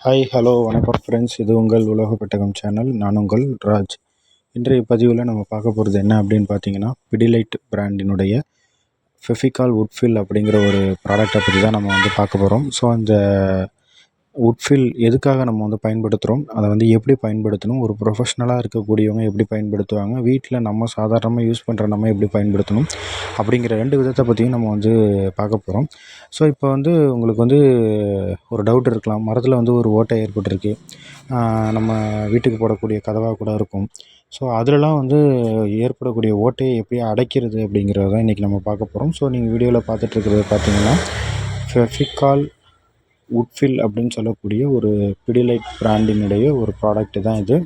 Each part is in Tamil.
ஹாய் ஹலோ வணக்கம் ஃப்ரெண்ட்ஸ், இது உங்கள் உலக பெட்டகம் சேனல். நான் உங்கள் ராஜ். இன்றைய பதிவில் நம்ம பார்க்க போகிறது என்ன அப்படின்னு பார்த்தீங்கன்னா, பிடிலைட் பிராண்டினுடைய ஃபெவிகால் வுட்ஃபில் அப்படிங்கிற ஒரு ப்ராடக்டை பற்றி தான் நம்ம வந்து பார்க்க போகிறோம். ஸோ அந்த வுட்ஃபில் எதுக்காக நம்ம வந்து பயன்படுத்துகிறோம், அதை வந்து எப்படி பயன்படுத்தணும், ஒரு ப்ரொஃபஷ்னலாக இருக்கக்கூடியவங்க எப்படி பயன்படுத்துவாங்க, வீட்டில் நம்ம சாதாரணமாக யூஸ் பண்ணுற நம்ம எப்படி பயன்படுத்தணும் அப்படிங்கிற 2 விதத்தை பற்றியும் நம்ம வந்து பார்க்க போகிறோம். ஸோ இப்போ வந்து உங்களுக்கு வந்து ஒரு டவுட் இருக்கலாம், மரத்தில் வந்து ஒரு ஓட்டை ஏற்பட்டிருக்கு, நம்ம வீட்டுக்கு போடக்கூடிய கதவாக கூட இருக்கும். ஸோ அதிலலாம் வந்து ஏற்படக்கூடிய ஓட்டையை எப்படி அடைக்கிறது அப்படிங்கிறத தான் இன்றைக்கி நம்ம பார்க்க போகிறோம். ஸோ நீங்கள் வீடியோவில் பார்த்துட்ருக்கிறது பார்த்தீங்கன்னா, ஃபெவிகால் வுட்ஃபில் அப்படின்னு சொல்லக்கூடிய ஒரு பிடிலைட் பிராண்டினுடைய ஒரு ப்ராடக்ட்டு தான் இது.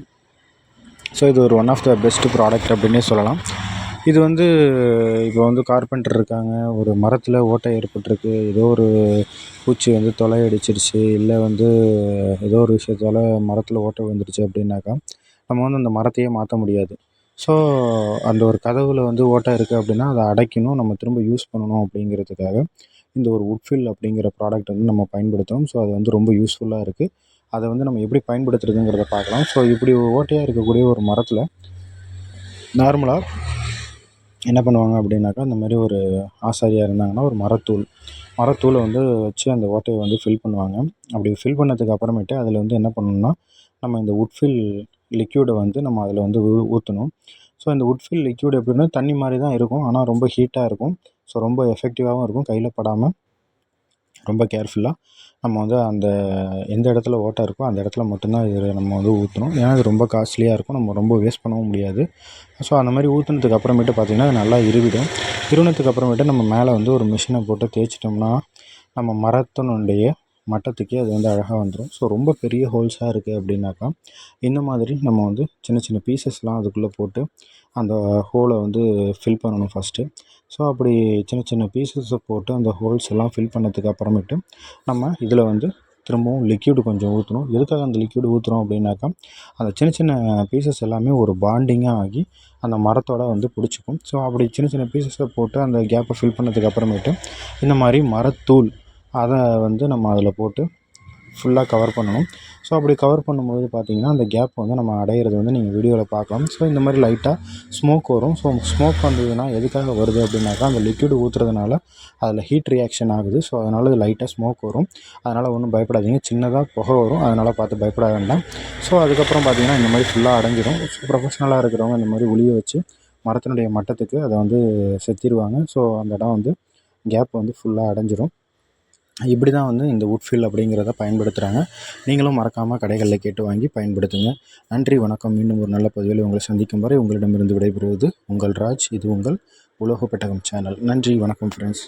ஸோ இது ஒரு one of the best product அப்படின்னே சொல்லலாம். இது வந்து இப்போ வந்து கார்பெண்டர் இருக்காங்க, ஒரு மரத்தில் ஓட்டை ஏற்பட்டிருக்கு, ஏதோ ஒரு பூச்சி வந்து தொலை அடிச்சிருச்சு, இல்லை வந்து ஏதோ ஒரு விஷயத்தால் மரத்தில் ஓட்டை விழுந்துருச்சு அப்படின்னாக்கா, நம்ம வந்து அந்த மரத்தையே மாற்ற முடியாது. ஸோ அந்த ஒரு கதவில் வந்து ஓட்டை இருக்குது அப்படின்னா அதை அடைக்கணும், நம்ம திரும்ப யூஸ் பண்ணணும் அப்படிங்கிறதுக்காக இந்த ஒரு வுட்ஃபில் அப்படிங்கிற ப்ராடக்ட் வந்து நம்ம பயன்படுத்துகிறோம். ஸோ அது வந்து ரொம்ப யூஸ்ஃபுல்லாக இருக்குது. அதை வந்து நம்ம எப்படி பயன்படுத்துறதுங்கிறத பார்க்கலாம். ஸோ இப்படி ஓட்டையாக இருக்கக்கூடிய ஒரு மரத்தில் நார்மலாக என்ன பண்ணுவாங்க அப்படின்னாக்கா, அந்த மாதிரி ஒரு ஆசாரியாக இருந்தாங்கன்னா ஒரு மரத்தூளை வந்து வச்சு அந்த ஓட்டையை வந்து ஃபில் பண்ணுவாங்க. அப்படி ஃபில் பண்ணதுக்கு அப்புறமேட்டு அதில் வந்து என்ன பண்ணணும்னா, நம்ம இந்த வுட்ஃபில் லிக்யூடை வந்து நம்ம அதில் வந்து ஊற்றணும். ஸோ இந்த வுட்ஃபில் லிக்யூட் எப்படின்னா தண்ணி மாதிரி தான் இருக்கும், ஆனால் ரொம்ப ஹீட்டாக இருக்கும். ஸோ ரொம்ப எஃபெக்டிவாகவும் இருக்கும், கையில் படாமல் ரொம்ப கேர்ஃபுல்லாக நம்ம வந்து அந்த எந்த இடத்துல ஓட்டை இருக்கோ அந்த இடத்துல மட்டும்தான் இதில் நம்ம வந்து ஊற்றணும். ஏன்னா இது ரொம்ப காஸ்ட்லியாக இருக்கும், நம்ம ரொம்ப வேஸ்ட் பண்ணவும் முடியாது. ஸோ அந்த மாதிரி ஊற்றுனதுக்கு அப்புறமேட்டு பார்த்திங்கன்னா அது நல்லா இருவினதுக்கு அப்புறமேட்டு நம்ம மேலே வந்து ஒரு மிஷினை போட்டு தேய்ச்சிட்டோம்னா நம்ம மரத்தினுடைய மட்டத்துக்கே அது வந்து அழகாக வந்துடும். ஸோ ரொம்ப பெரிய ஹோல்ஸாக இருக்குது அப்படின்னாக்கா இந்த மாதிரி நம்ம வந்து சின்ன சின்ன பீசஸ்லாம் அதுக்குள்ளே போட்டு அந்த ஹோலை வந்து ஃபில் பண்ணணும் ஃபஸ்ட்டு. ஸோ அப்படி சின்ன சின்ன பீசஸை போட்டு அந்த ஹோல்ஸ் எல்லாம் ஃபில் பண்ணதுக்கு அப்புறமேட்டு நம்ம இதில் வந்து திரும்பவும் லிக்யூடு கொஞ்சம் ஊற்றணும். எதுக்காக அந்த லிக்யூடு ஊற்றுறோம் அப்படின்னாக்கா, அந்த சின்ன சின்ன பீசஸ் எல்லாமே ஒரு பாண்டிங்காக ஆகி அந்த மரத்தோடு வந்து பிடிச்சிக்கும். ஸோ அப்படி சின்ன சின்ன பீசஸை போட்டு அந்த கேப்பை ஃபில் பண்ணதுக்கு அப்புறமேட்டு இந்த மாதிரி மரத்தூள் அதை வந்து நம்ம அதில் போட்டு ஃபுல்லாக கவர் பண்ணணும். ஸோ அப்படி கவர் பண்ணும்போது பார்த்திங்கன்னா அந்த கேப் வந்து நம்ம அடையிறது வந்து நீங்கள் வீடியோவில் பார்க்கலாம். ஸோ இந்த மாதிரி லைட்டாக ஸ்மோக் வரும். ஸோ ஸ்மோக் வந்ததுன்னா எதுக்காக வருது அப்படின்னாக்கா, அந்த லிக்விடு ஊற்றுறதுனால அதில் ஹீட் ரியாக்ஷன் ஆகுது. ஸோ அதனால் லைட்டாக ஸ்மோக் வரும். அதனால் ஒன்றும் பயப்படாதீங்க, சின்னதாக புகை வரும், அதனால் பார்த்து பயப்பட வேண்டாம். ஸோ அதுக்கப்புறம் பார்த்திங்கன்னா இந்த மாதிரி ஃபுல்லாக அடைஞ்சிடும். ஸோ ப்ரொஃபஷ்னலாக இருக்கிறவங்க இந்த மாதிரி உளியை வச்சு மரத்தினுடைய மட்டத்துக்கு அதை வந்து செத்திடுவாங்க. ஸோ அந்த இடம் வந்து கேப் வந்து ஃபுல்லாக அடைஞ்சிரும். இப்படி தான் வந்து இந்த வுட்ஃபில் அப்படிங்கிறத பயன்படுத்துகிறாங்க. நீங்களும் மறக்காமல் கடைகளில் கேட்டு வாங்கி பயன்படுத்துங்க. நன்றி, வணக்கம். மீண்டும் ஒரு நல்ல பதிவில் உங்களை சந்திக்கும் வரை உங்களிடமிருந்து விடைபெறுவது உங்கள் ராஜ். இது உங்கள் உலக பெட்டகம் சேனல். நன்றி, வணக்கம் ஃப்ரெண்ட்ஸ்.